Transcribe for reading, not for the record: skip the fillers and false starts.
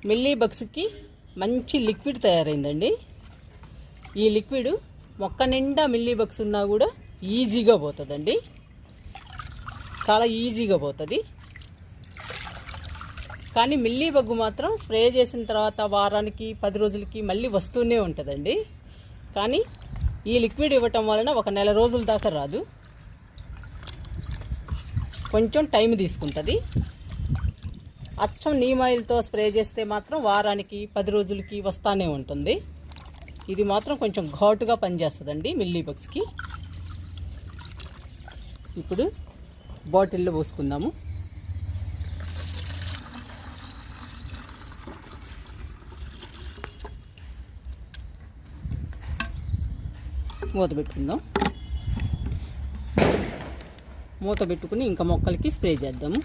Milli బగ్స్కి మంచి liquid తయారైందండి. ఈ liquid మొక్క నిండా మిల్లీ బగ్స్ ఉన్నా కూడా ఈజీగా పోతుందండి, చాలా ఈజీగా పోతుంది. కానీ మిల్లీ బగ్గు మాత్రం స్ప్రే చేసిన తర్వాత వారానికి 10 రోజులకి మళ్ళీ వస్తూనే ఉంటుందండి. కానీ ఈ లిక్విడ్ ఇవ్వటం వలన 1 నెల రోజుల దాకా రాదు, కొంచెం టైం తీసుకుంటుంది. అచ్చం నీమ్ ఆయిల్తో స్ప్రే చేస్తే మాత్రం వారానికి 10 రోజులకి వస్తూనే ఉంటుంది. ఇది మాత్రం కొంచెం ఘాటుగా పనిచేస్తుందండి మిల్లీ బగ్స్కి. ఇప్పుడు బాటిల్లో పోసుకుందాము. మూత పెట్టుకుందాం. మూత పెట్టుకుని ఇంకా మొక్కలకి స్ప్రే చేద్దాము.